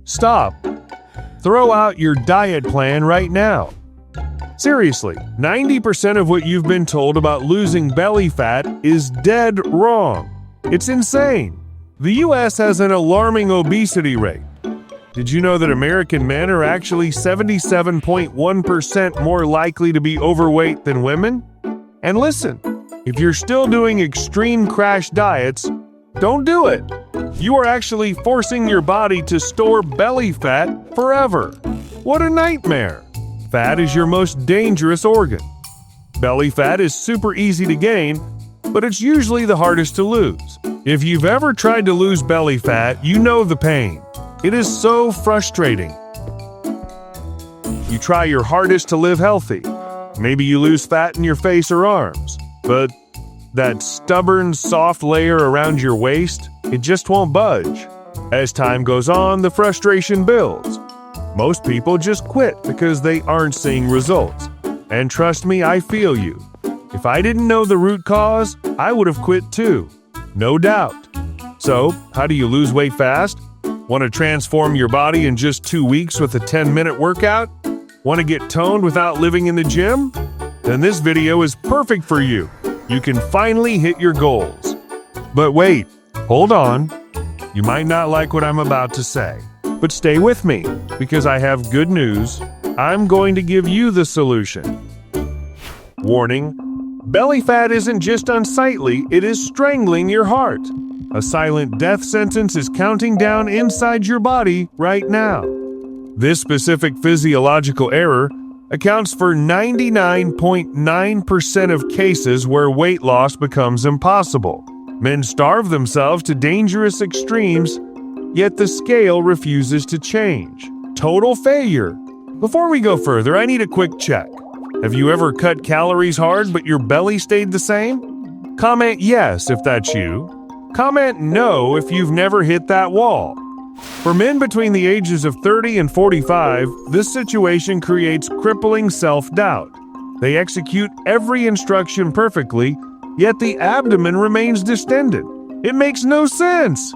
Stop. Throw out your diet plan right now. Seriously, 90% of what you've been told about losing belly fat is dead wrong. It's insane. The US has an alarming obesity rate. Did you know that American men are actually 77.1% more likely to be overweight than women? And listen, if you're still doing extreme crash diets, don't do it. You are actually forcing your body to store belly fat forever. What a nightmare. Fat is your most dangerous organ. Belly fat is super easy to gain, but it's usually the hardest to lose. If you've ever tried to lose belly fat, you know the pain. It is so frustrating. You try your hardest to live healthy. Maybe you lose fat in your face or arms, but that stubborn, soft layer around your waist, it just won't budge. As time goes on, the frustration builds. Most people just quit because they aren't seeing results. And trust me, I feel you. If I didn't know the root cause, I would have quit too. No doubt. So, how do you lose weight fast? Want to transform your body in just 2 weeks with a 10-minute workout? Want to get toned without living in the gym? Then this video is perfect for you. You can finally hit your goals. But wait, hold on. You might not like what I'm about to say, but stay with me because I have good news. I'm going to give you the solution. Warning, belly fat isn't just unsightly, it is strangling your heart. A silent death sentence is counting down inside your body right now. This specific physiological error accounts for 99.9% of cases where weight loss becomes impossible. Men starve themselves to dangerous extremes, yet the scale refuses to change. Total failure. Before we go further, I need a quick check. Have you ever cut calories hard but your belly stayed the same? Comment yes if that's you. Comment no if you've never hit that wall. For men between the ages of 30 and 45, this situation creates crippling self-doubt. They execute every instruction perfectly, yet the abdomen remains distended. It makes no sense.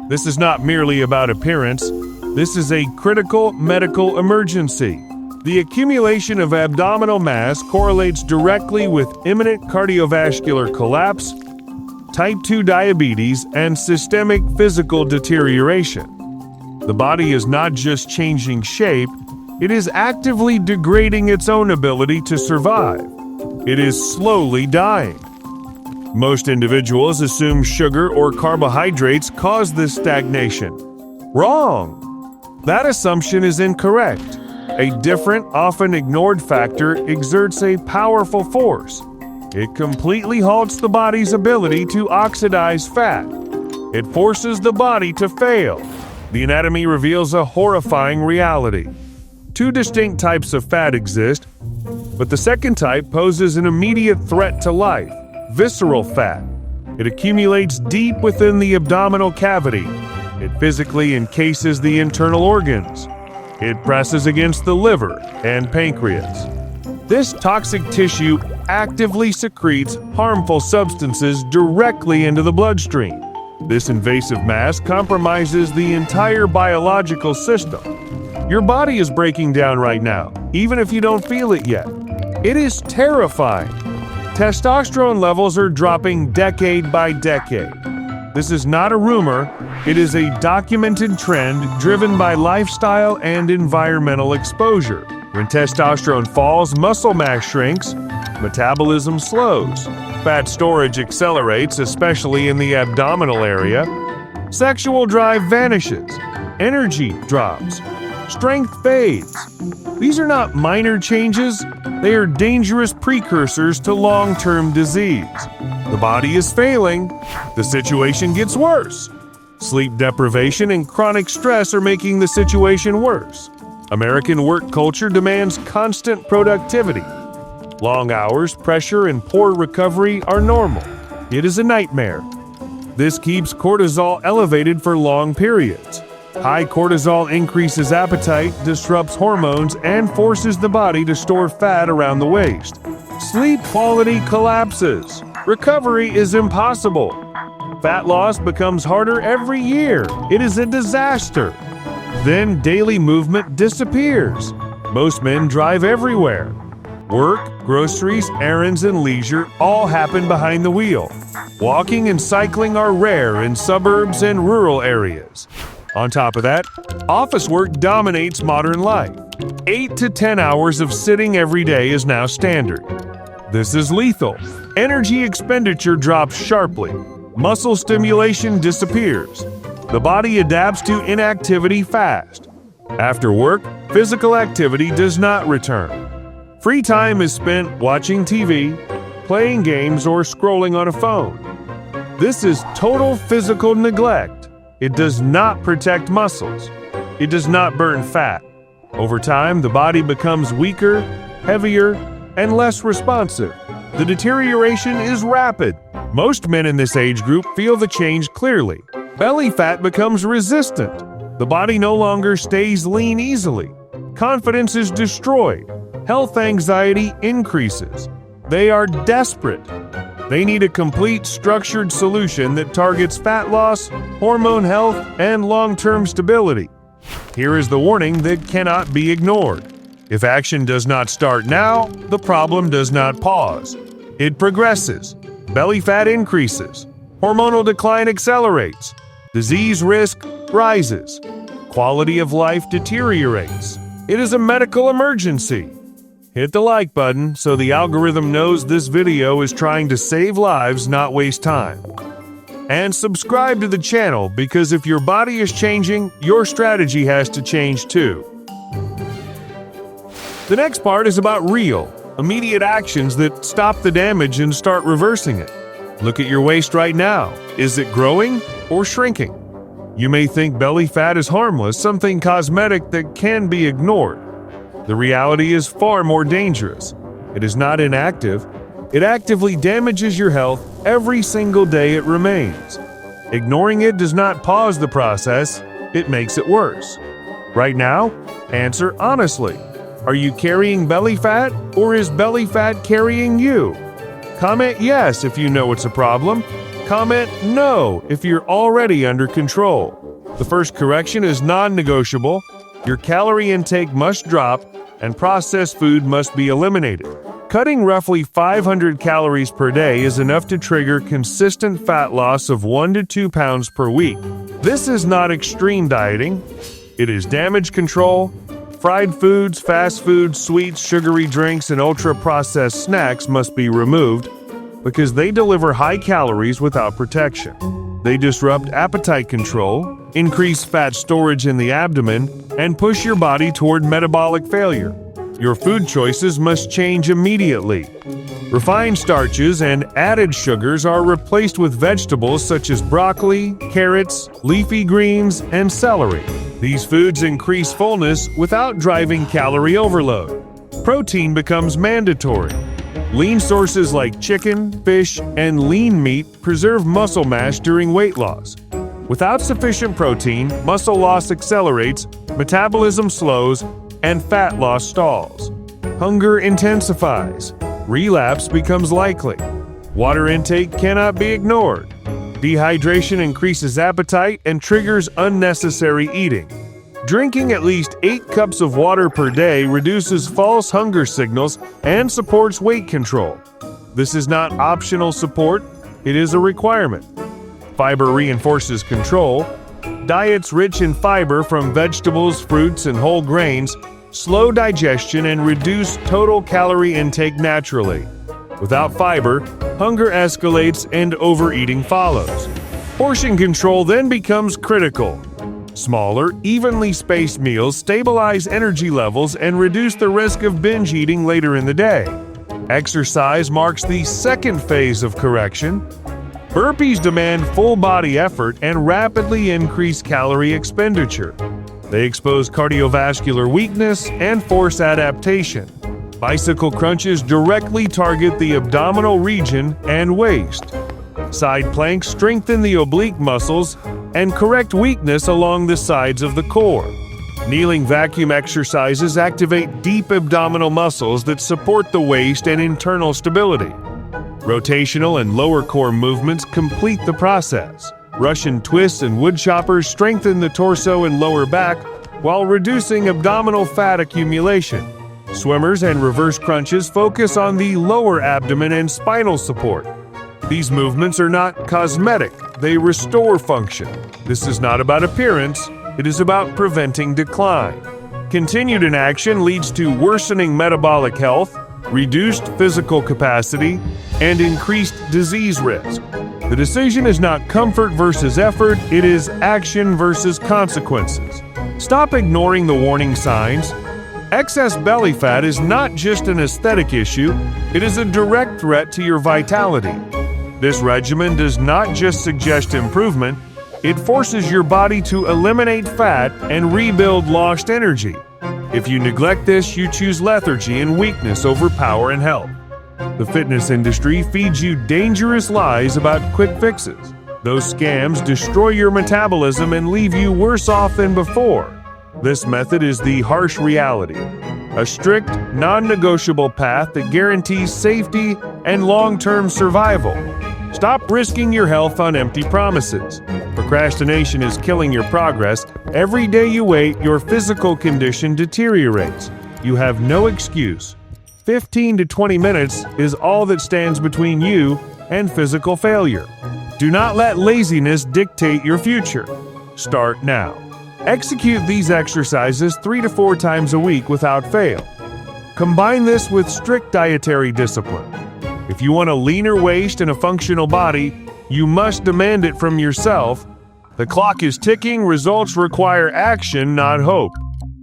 This is not merely about appearance. This is a critical medical emergency. The accumulation of abdominal mass correlates directly with imminent cardiovascular collapse, type 2 diabetes, and systemic physical deterioration. The body is not just changing shape, it is actively degrading its own ability to survive. It is slowly dying. Most individuals assume sugar or carbohydrates cause this stagnation. Wrong! That assumption is incorrect. A different, often ignored factor exerts a powerful force. It completely halts the body's ability to oxidize fat. It forces the body to fail. The anatomy reveals a horrifying reality. 2 distinct types of fat exist, but the second type poses an immediate threat to life: visceral fat. It accumulates deep within the abdominal cavity. It physically encases the internal organs. It presses against the liver and pancreas. This toxic tissue actively secretes harmful substances directly into the bloodstream. This invasive mass compromises the entire biological system. Your body is breaking down right now, even if you don't feel it yet. It is terrifying. Testosterone levels are dropping decade by decade. This is not a rumor, it is a documented trend driven by lifestyle and environmental exposure. When testosterone falls, muscle mass shrinks, metabolism slows, fat storage accelerates, especially in the abdominal area, sexual drive vanishes, energy drops, strength fades. These are not minor changes, they are dangerous precursors to long-term disease. The body is failing, the situation gets worse. Sleep deprivation and chronic stress are making the situation worse. American work culture demands constant productivity. Long hours, pressure, and poor recovery are normal. It is a nightmare. This keeps cortisol elevated for long periods. High cortisol increases appetite, disrupts hormones, and forces the body to store fat around the waist. Sleep quality collapses. Recovery is impossible. Fat loss becomes harder every year. It is a disaster. Then daily movement disappears. Most men drive everywhere. Work, groceries, errands, and leisure all happen behind the wheel. Walking and cycling are rare in suburbs and rural areas. On top of that, office work dominates modern life. 8 to 10 hours of sitting every day is now standard. This is lethal. Energy expenditure drops sharply. Muscle stimulation disappears. The body adapts to inactivity fast. After work, physical activity does not return. Free time is spent watching TV, playing games, or scrolling on a phone. This is total physical neglect. It does not protect muscles. It does not burn fat. Over time, the body becomes weaker, heavier, and less responsive. The deterioration is rapid. Most men in this age group feel the change clearly. Belly fat becomes resistant. The body no longer stays lean easily. Confidence is destroyed. Health anxiety increases. They are desperate. They need a complete, structured solution that targets fat loss, hormone health, and long-term stability. Here is the warning that cannot be ignored. If action does not start now, the problem does not pause. It progresses. Belly fat increases. Hormonal decline accelerates. Disease risk rises. Quality of life deteriorates. It is a medical emergency. Hit the like button so the algorithm knows this video is trying to save lives, not waste time. And subscribe to the channel because if your body is changing, your strategy has to change too. The next part is about real, immediate actions that stop the damage and start reversing it. Look at your waist right now. Is it growing or shrinking? You may think belly fat is harmless, something cosmetic that can be ignored. The reality is far more dangerous. It is not inactive. It actively damages your health every single day it remains. Ignoring it does not pause the process, it makes it worse. Right now, answer honestly. Are you carrying belly fat, or is belly fat carrying you? Comment yes if you know it's a problem. Comment no if you're already under control. The first correction is non-negotiable. Your calorie intake must drop, and processed food must be eliminated. Cutting roughly 500 calories per day is enough to trigger consistent fat loss of 1 to 2 pounds per week. This is not extreme dieting. It is damage control. Fried foods, fast foods, sweets, sugary drinks, and ultra-processed snacks must be removed because they deliver high calories without protection. They disrupt appetite control, increase fat storage in the abdomen, and push your body toward metabolic failure. Your food choices must change immediately. Refined starches and added sugars are replaced with vegetables such as broccoli, carrots, leafy greens, and celery. These foods increase fullness without driving calorie overload. Protein becomes mandatory. Lean sources like chicken, fish, and lean meat preserve muscle mass during weight loss. Without sufficient protein, muscle loss accelerates, metabolism slows, and fat loss stalls. Hunger intensifies. Relapse becomes likely. Water intake cannot be ignored. Dehydration increases appetite and triggers unnecessary eating. Drinking at least 8 cups of water per day reduces false hunger signals and supports weight control. This is not optional support, it is a requirement. Fiber reinforces control. Diets rich in fiber from vegetables, fruits, and whole grains slow digestion and reduce total calorie intake naturally. Without fiber, hunger escalates and overeating follows. Portion control then becomes critical. Smaller, evenly spaced meals stabilize energy levels and reduce the risk of binge eating later in the day. Exercise marks the second phase of correction. Burpees demand full body effort and rapidly increase calorie expenditure. They expose cardiovascular weakness and force adaptation. Bicycle crunches directly target the abdominal region and waist. Side planks strengthen the oblique muscles and correct weakness along the sides of the core. Kneeling vacuum exercises activate deep abdominal muscles that support the waist and internal stability. Rotational and lower core movements complete the process. Russian twists and wood choppers strengthen the torso and lower back, while reducing abdominal fat accumulation. Swimmers and reverse crunches focus on the lower abdomen and spinal support. These movements are not cosmetic, they restore function. This is not about appearance, it is about preventing decline. Continued inaction leads to worsening metabolic health, reduced physical capacity, and increased disease risk. The decision is not comfort versus effort, it is action versus consequences. Stop ignoring the warning signs. Excess belly fat is not just an aesthetic issue, it is a direct threat to your vitality. This regimen does not just suggest improvement, it forces your body to eliminate fat and rebuild lost energy. If you neglect this, you choose lethargy and weakness over power and health. The fitness industry feeds you dangerous lies about quick fixes. Those scams destroy your metabolism and leave you worse off than before. This method is the harsh reality, a strict, non-negotiable path that guarantees safety and long-term survival. Stop risking your health on empty promises. Procrastination is killing your progress. Every day you wait, your physical condition deteriorates. You have no excuse. 15 to 20 minutes is all that stands between you and physical failure. Do not let laziness dictate your future. Start now. Execute these exercises 3 to 4 times a week without fail. Combine this with strict dietary discipline. If you want a leaner waist and a functional body, you must demand it from yourself. The clock is ticking, results require action, not hope.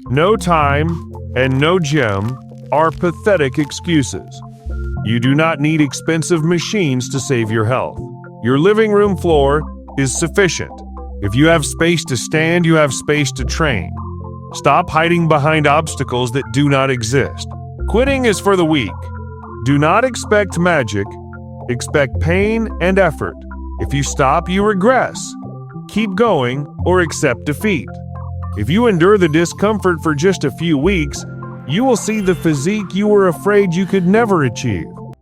No time and no gym are pathetic excuses. You do not need expensive machines to save your health. Your living room floor is sufficient. If you have space to stand, you have space to train. Stop hiding behind obstacles that do not exist. Quitting is for the weak. Do not expect magic. Expect pain and effort. If you stop, you regress. Keep going or accept defeat. If you endure the discomfort for just a few weeks, you will see the physique you were afraid you could never achieve.